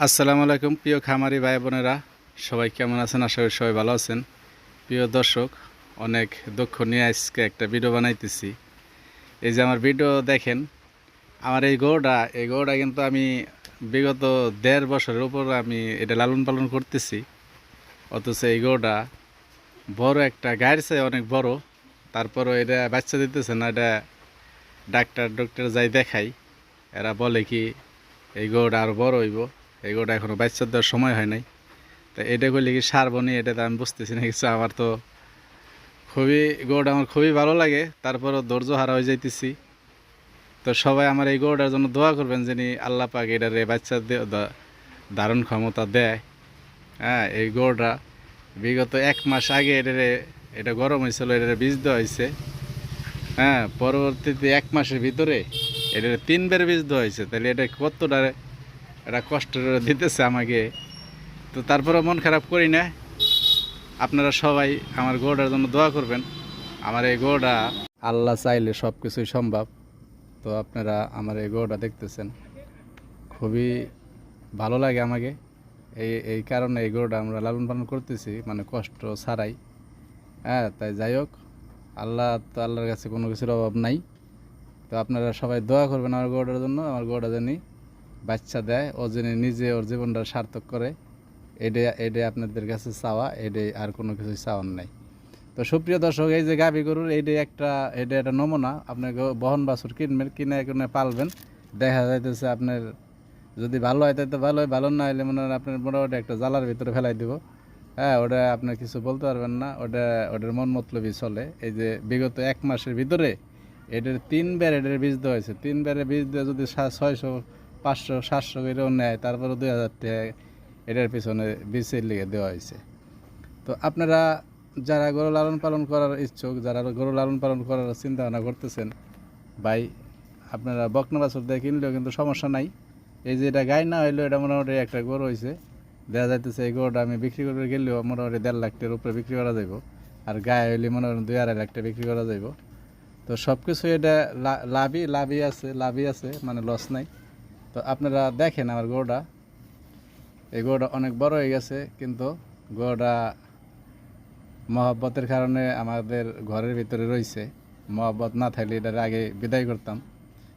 আসসালামু আলাইকুম প্রিয় খামারি ভাই বোনেরা, সবাই কেমন আছেন? আশা করি সবাই ভালো আছেন। প্রিয় দর্শক, অনেক দুঃখ নিয়ে আজকে একটা ভিডিও বানাইতেছি। এই যে আমার ভিডিও দেখেন, আমার এই গরুটা কিন্তু আমি বিগত 1.5 বছরের উপর আমি এটা লালন পালন করতেছি। অথচ এই গরুটা বড়, একটা গায়ের চেয়ে অনেক বড়। তারপরও এটা বাচ্চা দিতেছে না। এটা ডাক্তার যাই দেখাই, এরা বলে কি এই গরুটা আরও বড় হইব, এই গরুটা এখনও বাচ্চা দেওয়ার সময় হয় নাই। তা এটা করলে কি সার বনি, এটা তো আমি বুঝতেছি না কিছু। আমার তো খুবই গরুটা আমার খুবই ভালো লাগে, তারপরও ধৈর্য হারা হয়ে যাইতেছি। তো সবাই আমার এই গরুটার জন্য দোয়া করবেন, যিনি আল্লাহ পাক এটারে বাচ্চা ধারণ ক্ষমতা দেয়। হ্যাঁ, এই গরুটা বিগত 1 মাস আগে এটা গরম হয়েছিল, এটারে বীজ দেওয়া হয়েছে। হ্যাঁ, পরবর্তীতে 1 মাসের ভিতরে এটার 3 বার বীজ দেওয়া হয়েছে। তাহলে এটা কতটা এটা কষ্ট দিতেছে আমাকে। তো তারপরে মন খারাপ করি না। আপনারা সবাই আমার গরুটার জন্য দোয়া করবেন। আমার এই গরুটা আল্লাহ চাইলে সব কিছুই সম্ভব। তো আপনারা আমার এই গরুটা দেখতেছেন, খুবই ভালো লাগে আমাকে। এই কারণে এই গরুটা আমরা লালন পালন করতেছি, মানে কষ্ট ছাড়াই। হ্যাঁ, তাই যাই হোক, আল্লাহর কাছে কোনো কিছুর অভাব নাই। তো আপনারা সবাই দোয়া করবেন আমার গরুটার জন্য। আমার গরুটা জানি বাচ্চা দেয়, ও যিনি নিজে ওর জীবনটা সার্থক করে, এটাই আপনাদের কাছে চাওয়া, এটাই, আর কোনো কিছু চাওয়ার নাই। তো সুপ্রিয় দর্শক, এই যে গাভী গরুর এটা একটা নমুনা। আপনার বহন বাছুর কিনবেন, কিনে পালবেন। দেখা যাইতেছে আপনার যদি ভালো হয় তাই তো ভালো হয়, ভালো না হলে মনে হয় আপনার মোটামুটি একটা জ্বালার ভিতরে ফেলাই দিব। হ্যাঁ, ওটা আপনার কিছু বলতে পারবেন না। ওটার মন মতলবই চলে। এই যে বিগত 1 মাসের ভিতরে এটার 3 বার বীজ দেওয়া হয়েছে। 3 বারে বীজ দিয়ে যদি 600, 500, 700 করেও নেয়, তারপরে 2000 টাকা এটার পিছনে বীজের লিগে দেওয়া হয়েছে। তো আপনারা যারা গরু লালন পালন করার ইচ্ছুক, যারা গরু লালন পালন করার চিন্তা ভাবনা করতেছেন, ভাই আপনারা বকনা বাছুর দিয়ে কিনলেও কিন্তু সমস্যা নাই। এই যে এটা গাই না হইলেও এটা মোটামুটি একটা গরু হয়েছে। দেখা যাইতেছে এই গরুটা আমি বিক্রি করে গেলেও মোটামুটি 1.5 লাখ টাকার উপরে বিক্রি করা যাইব। আর গায়ে হইলে মনে করেন 2-2.5 লাখ টাকা বিক্রি করা যাইব। তো সব কিছু এটা লাভই আছে, মানে লস নাই। তো আপনারা দেখেন আমার গরুটা, এই গরুটা অনেক বড় হয়ে গেছে, কিন্তু গরুটা মহব্বতের কারণে আমাদের ঘরের ভিতরে রয়েছে। মহব্বত না থাকলে এটার আগে বিদায় করতাম।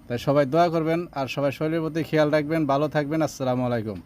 তাই সবাই দোয়া করবেন, আর সবাই শরীরের প্রতি খেয়াল রাখবেন। ভালো থাকবেন। আসসালামু আলাইকুম।